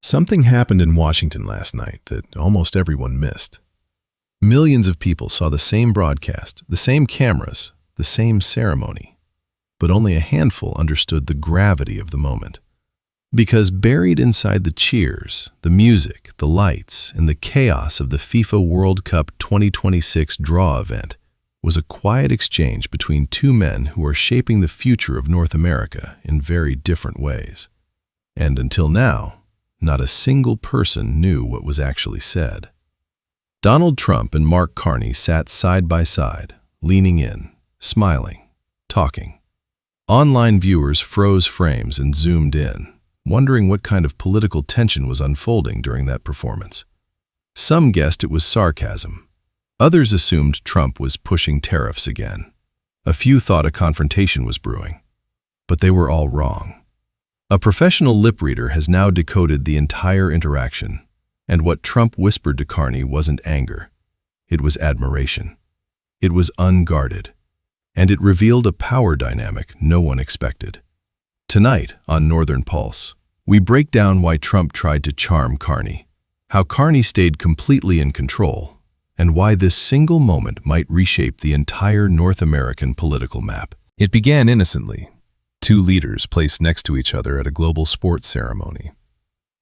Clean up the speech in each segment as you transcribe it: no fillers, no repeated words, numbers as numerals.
Something happened in Washington last night that almost everyone missed. Millions of people saw the same broadcast, the same cameras, the same ceremony, but only a handful understood the gravity of the moment. Because buried inside the cheers, the music, the lights, and the chaos of the FIFA World Cup 2026 draw event was a quiet exchange between two men who are shaping the future of North America in very different ways. And until now, not a single person knew what was actually said. Donald Trump and Mark Carney sat side by side, leaning in, smiling, talking. Online viewers froze frames and zoomed in, wondering what kind of political tension was unfolding during that performance. Some guessed it was sarcasm. Others assumed Trump was pushing tariffs again. A few thought a confrontation was brewing. But they were all wrong. A professional lip reader has now decoded the entire interaction, and what Trump whispered to Carney wasn't anger. It was admiration. It was unguarded, and it revealed a power dynamic no one expected. Tonight, on Northern Pulse, we break down why Trump tried to charm Carney, how Carney stayed completely in control, and why this single moment might reshape the entire North American political map. It began innocently. Two leaders placed next to each other at a global sports ceremony.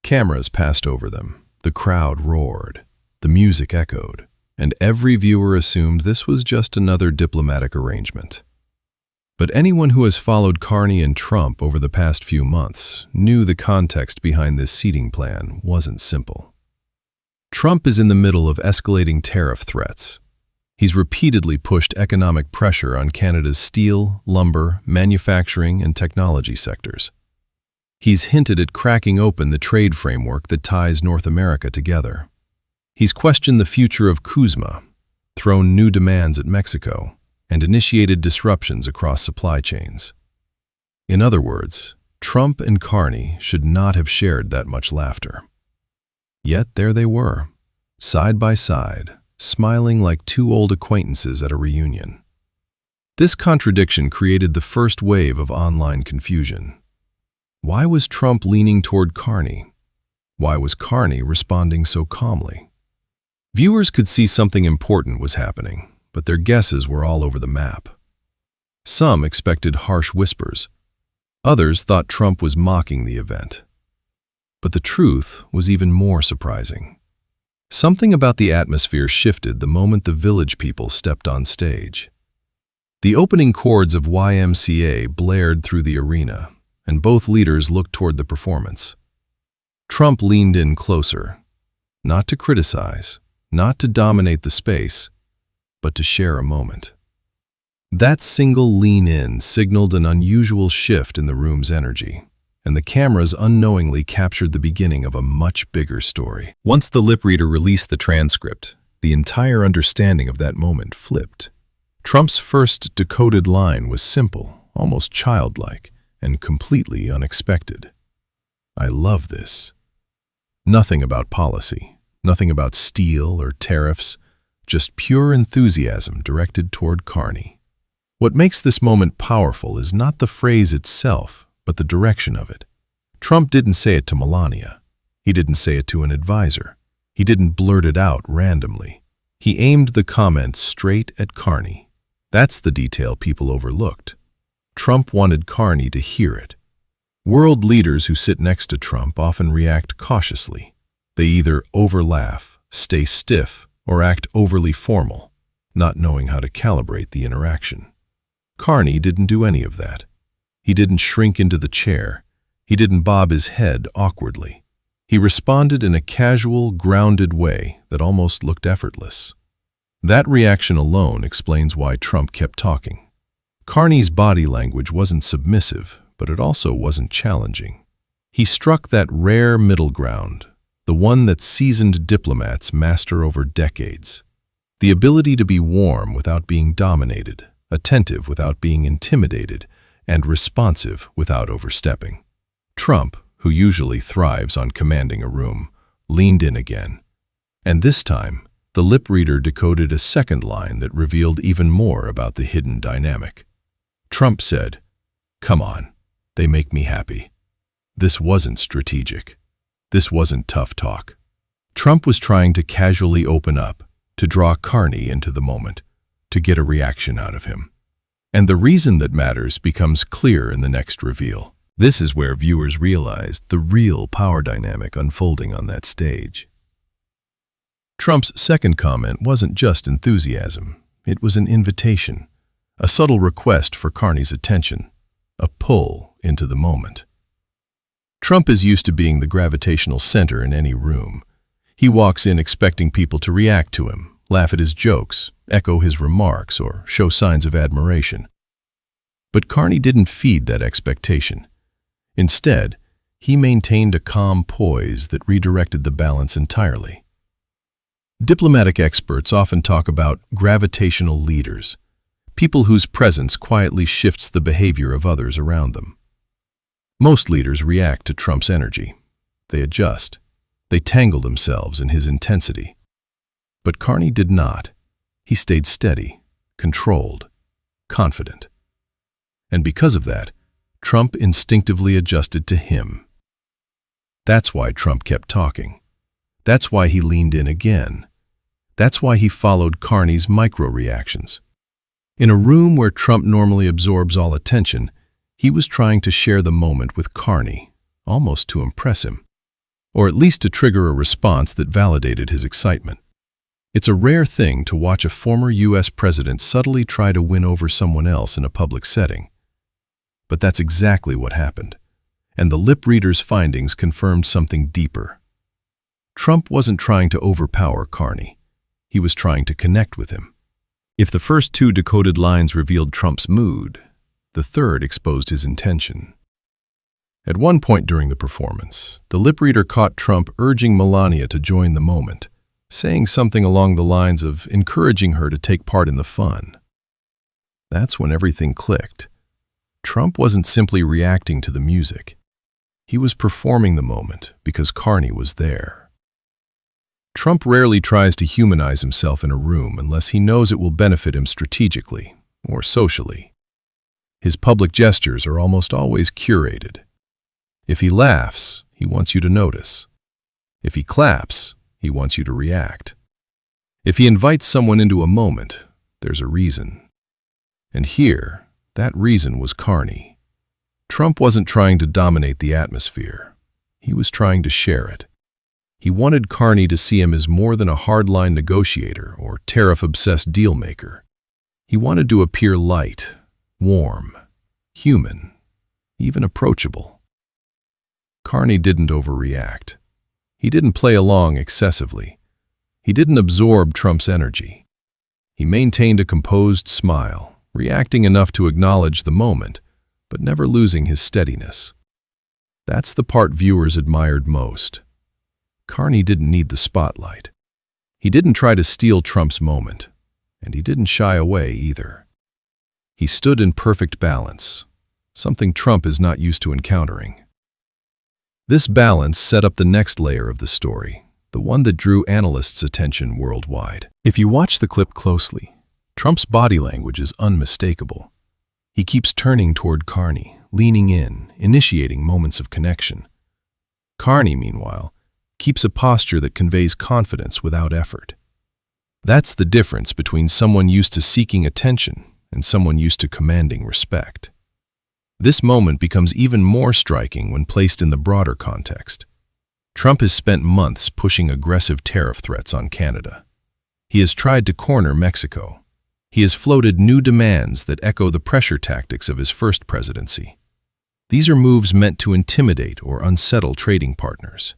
Cameras passed over them, the crowd roared, the music echoed, and every viewer assumed this was just another diplomatic arrangement. But anyone who has followed Carney and Trump over the past few months knew the context behind this seating plan wasn't simple. Trump is in the middle of escalating tariff threats. He's repeatedly pushed economic pressure on Canada's steel, lumber, manufacturing, and technology sectors. He's hinted at cracking open the trade framework that ties North America together. He's questioned the future of CUSMA, thrown new demands at Mexico, and initiated disruptions across supply chains. In other words, Trump and Carney should not have shared that much laughter. Yet there they were, side by side, smiling like two old acquaintances at a reunion. This contradiction created the first wave of online confusion. Why was Trump leaning toward Carney? Why was Carney responding so calmly? Viewers could see something important was happening, but their guesses were all over the map. Some expected harsh whispers. Others thought Trump was mocking the event. But the truth was even more surprising. Something about the atmosphere shifted the moment the village people stepped on stage. The opening chords of YMCA blared through the arena, and both leaders looked toward the performance. Trump leaned in closer, not to criticize, not to dominate the space, but to share a moment. That single lean-in signaled an unusual shift in the room's energy, and the cameras unknowingly captured the beginning of a much bigger story. Once the lip reader released the transcript, the entire understanding of that moment flipped. Trump's first decoded line was simple, almost childlike, and completely unexpected. "I love this." Nothing about policy, nothing about steel or tariffs, just pure enthusiasm directed toward Carney. What makes this moment powerful is not the phrase itself, but the direction of it. Trump didn't say it to Melania. He didn't say it to an advisor. He didn't blurt it out randomly. He aimed the comment straight at Carney. That's the detail people overlooked. Trump wanted Carney to hear it. World leaders who sit next to Trump often react cautiously. They either overlaugh, stay stiff, or act overly formal, not knowing how to calibrate the interaction. Carney didn't do any of that. He didn't shrink into the chair. He didn't bob his head awkwardly. He responded in a casual, grounded way that almost looked effortless. That reaction alone explains why Trump kept talking. Carney's body language wasn't submissive, but it also wasn't challenging. He struck that rare middle ground, the one that seasoned diplomats master over decades. The ability to be warm without being dominated, attentive without being intimidated, and responsive without overstepping. Trump, who usually thrives on commanding a room, leaned in again. And this time, the lip reader decoded a second line that revealed even more about the hidden dynamic. Trump said, "Come on, they make me happy." This wasn't strategic. This wasn't tough talk. Trump was trying to casually open up, to draw Carney into the moment, to get a reaction out of him. And the reason that matters becomes clear in the next reveal. This is where viewers realized the real power dynamic unfolding on that stage. Trump's second comment wasn't just enthusiasm. It was an invitation, a subtle request for Carney's attention, a pull into the moment. Trump is used to being the gravitational center in any room. He walks in expecting people to react to him, laugh at his jokes, echo his remarks, or show signs of admiration. But Carney didn't feed that expectation. Instead, he maintained a calm poise that redirected the balance entirely. Diplomatic experts often talk about gravitational leaders, people whose presence quietly shifts the behavior of others around them. Most leaders react to Trump's energy. They adjust. They tangle themselves in his intensity. But Carney did not. He stayed steady, controlled, confident. And because of that, Trump instinctively adjusted to him. That's why Trump kept talking. That's why he leaned in again. That's why he followed Carney's micro-reactions. In a room where Trump normally absorbs all attention, he was trying to share the moment with Carney, almost to impress him, or at least to trigger a response that validated his excitement. It's a rare thing to watch a former U.S. president subtly try to win over someone else in a public setting. But that's exactly what happened, and the lip reader's findings confirmed something deeper. Trump wasn't trying to overpower Carney. He was trying to connect with him. If the first two decoded lines revealed Trump's mood, the third exposed his intention. At one point during the performance, the lip reader caught Trump urging Melania to join the moment, saying something along the lines of encouraging her to take part in the fun. That's when everything clicked. Trump wasn't simply reacting to the music. He was performing the moment because Carney was there. Trump rarely tries to humanize himself in a room unless he knows it will benefit him strategically or socially. His public gestures are almost always curated. If he laughs, he wants you to notice. If he claps, he wants you to react. If he invites someone into a moment, there's a reason. And here, that reason was Carney. Trump wasn't trying to dominate the atmosphere. He was trying to share it. He wanted Carney to see him as more than a hardline negotiator or tariff-obsessed deal-maker. He wanted to appear light, warm, human, even approachable. Carney didn't overreact. He didn't play along excessively. He didn't absorb Trump's energy. He maintained a composed smile, reacting enough to acknowledge the moment, but never losing his steadiness. That's the part viewers admired most. Carney didn't need the spotlight. He didn't try to steal Trump's moment, and he didn't shy away either. He stood in perfect balance, something Trump is not used to encountering. This balance set up the next layer of the story, the one that drew analysts' attention worldwide. If you watch the clip closely, Trump's body language is unmistakable. He keeps turning toward Carney, leaning in, initiating moments of connection. Carney, meanwhile, keeps a posture that conveys confidence without effort. That's the difference between someone used to seeking attention and someone used to commanding respect. This moment becomes even more striking when placed in the broader context. Trump has spent months pushing aggressive tariff threats on Canada. He has tried to corner Mexico. He has floated new demands that echo the pressure tactics of his first presidency. These are moves meant to intimidate or unsettle trading partners.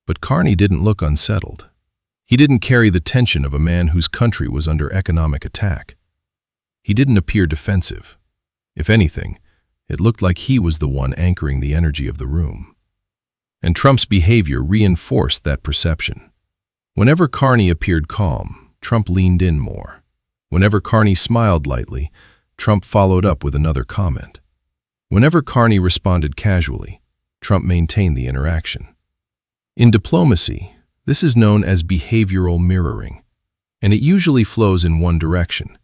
But Carney didn't look unsettled. He didn't carry the tension of a man whose country was under economic attack. He didn't appear defensive. If anything, it looked like he was the one anchoring the energy of the room. And Trump's behavior reinforced that perception. Whenever Carney appeared calm, Trump leaned in more. Whenever Carney smiled lightly, Trump followed up with another comment. Whenever Carney responded casually, Trump maintained the interaction. In diplomacy, this is known as behavioral mirroring, and it usually flows in one direction.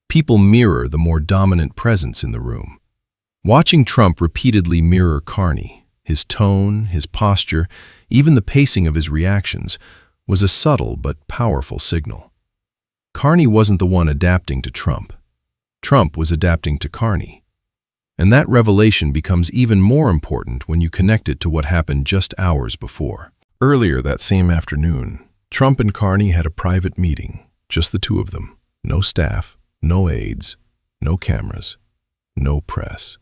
People mirror the more dominant presence in the room. Watching Trump repeatedly mirror Carney, His tone, his posture, even the pacing of his reactions was a subtle but powerful signal. Carney wasn't the one adapting to Trump. Trump was adapting to Carney. And that revelation becomes even more important when you connect it to what happened just hours before. Earlier that same afternoon, Trump and Carney had a private meeting, just the two of them. No staff, no aides, no cameras, no press.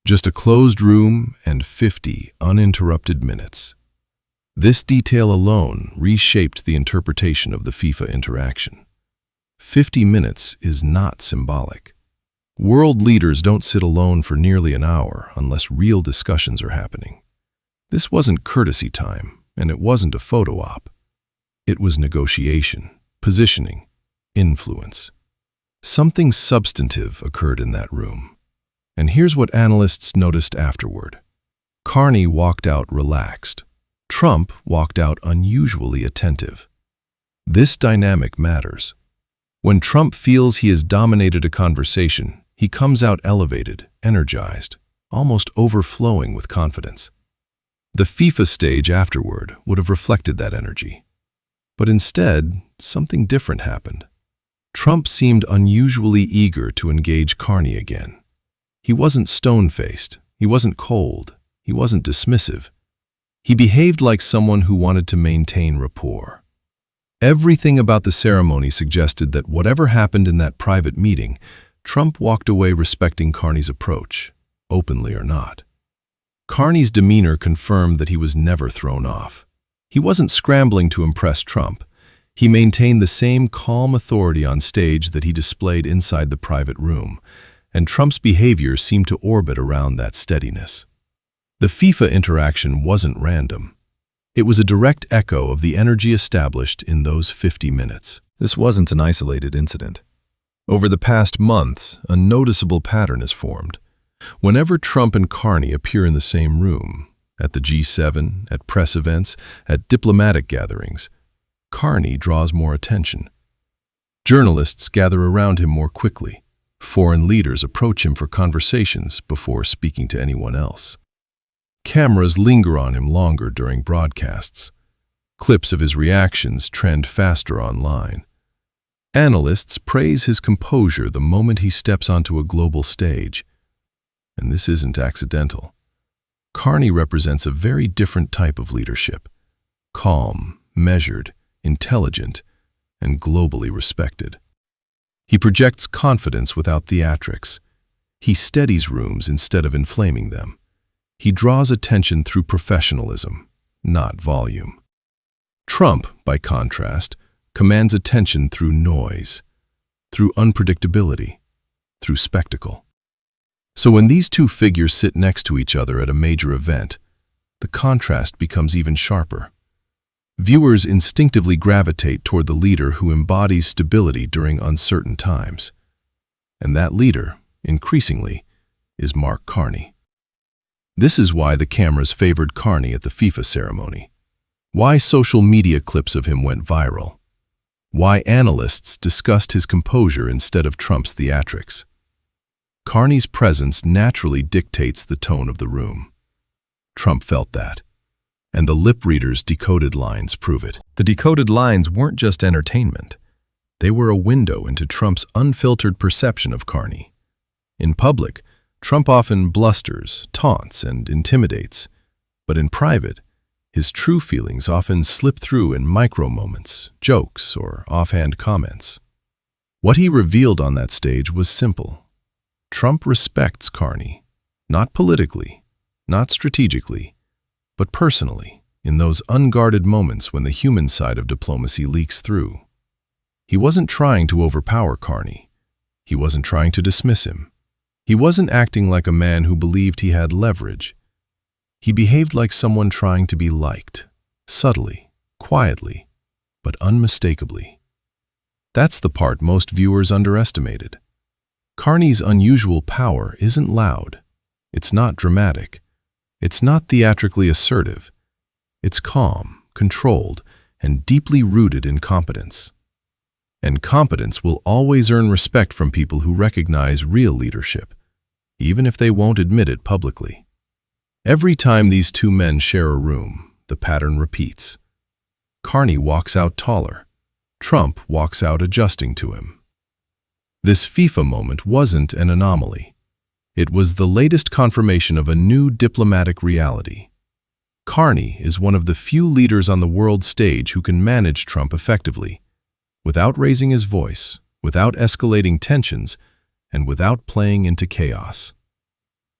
Just a closed room and 50 uninterrupted minutes. This detail alone reshaped the interpretation of the FIFA interaction. 50 minutes is not symbolic. World leaders don't sit alone for nearly an hour unless real discussions are happening. This wasn't courtesy time, and it wasn't a photo op. It was negotiation, positioning, influence. Something substantive occurred in that room. And here's what analysts noticed afterward. Carney walked out relaxed. Trump walked out unusually attentive. This dynamic matters. When Trump feels he has dominated a conversation, he comes out elevated, energized, almost overflowing with confidence. The FIFA stage afterward would have reflected that energy. But instead, something different happened. Trump seemed unusually eager to engage Carney again. He wasn't stone-faced, he wasn't cold, he wasn't dismissive. He behaved like someone who wanted to maintain rapport. Everything about the ceremony suggested that whatever happened in that private meeting, Trump walked away respecting Carney's approach, openly or not. Carney's demeanor confirmed that he was never thrown off. He wasn't scrambling to impress Trump. He maintained the same calm authority on stage that he displayed inside the private room, and Trump's behavior seemed to orbit around that steadiness. The FIFA interaction wasn't random. It was a direct echo of the energy established in those 50 minutes. This wasn't an isolated incident. Over the past months, a noticeable pattern is formed. Whenever Trump and Carney appear in the same room, at the G7, at press events, at diplomatic gatherings, Carney draws more attention. Journalists gather around him more quickly. Foreign leaders approach him for conversations before speaking to anyone else. Cameras linger on him longer during broadcasts. Clips of his reactions trend faster online. Analysts praise his composure the moment he steps onto a global stage. And this isn't accidental. Carney represents a very different type of leadership. Calm, measured, intelligent, and globally respected. He projects confidence without theatrics. He steadies rooms instead of inflaming them. He draws attention through professionalism, not volume. Trump, by contrast, commands attention through noise, through unpredictability, through spectacle. So when these two figures sit next to each other at a major event, the contrast becomes even sharper. Viewers instinctively gravitate toward the leader who embodies stability during uncertain times. And that leader, increasingly, is Mark Carney. This is why the cameras favored Carney at the FIFA ceremony. Why social media clips of him went viral. Why analysts discussed his composure instead of Trump's theatrics. Carney's presence naturally dictates the tone of the room. Trump felt that. And the lip reader's decoded lines prove it. The decoded lines weren't just entertainment. They were a window into Trump's unfiltered perception of Carney. In public, Trump often blusters, taunts, and intimidates. But in private, his true feelings often slip through in micro-moments, jokes, or offhand comments. What he revealed on that stage was simple. Trump respects Carney, not politically, not strategically, but personally, in those unguarded moments when the human side of diplomacy leaks through. He wasn't trying to overpower Carney. He wasn't trying to dismiss him. He wasn't acting like a man who believed he had leverage. He behaved like someone trying to be liked, subtly, quietly, but unmistakably. That's the part most viewers underestimated. Carney's unusual power isn't loud. It's not dramatic. It's not theatrically assertive. It's calm, controlled, and deeply rooted in competence. And competence will always earn respect from people who recognize real leadership, even if they won't admit it publicly. Every time these two men share a room, the pattern repeats. Carney walks out taller. Trump walks out adjusting to him. This FIFA moment wasn't an anomaly. It was the latest confirmation of a new diplomatic reality. Carney is one of the few leaders on the world stage who can manage Trump effectively, without raising his voice, without escalating tensions, and without playing into chaos.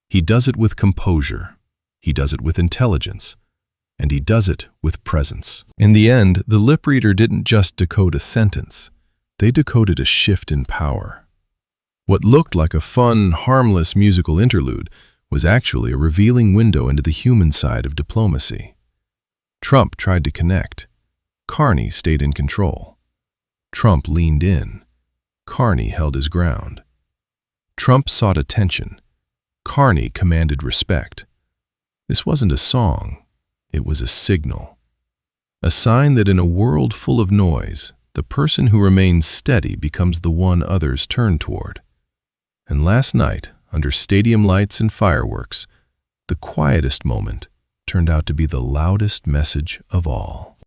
He does it with composure, he does it with intelligence, and he does it with presence. In the end, the lip reader didn't just decode a sentence, they decoded a shift in power. What looked like a fun, harmless musical interlude was actually a revealing window into the human side of diplomacy. Trump tried to connect. Carney stayed in control. Trump leaned in. Carney held his ground. Trump sought attention. Carney commanded respect. This wasn't a song. It was a signal. A sign that in a world full of noise, the person who remains steady becomes the one others turn toward. And last night, under stadium lights and fireworks, the quietest moment turned out to be the loudest message of all.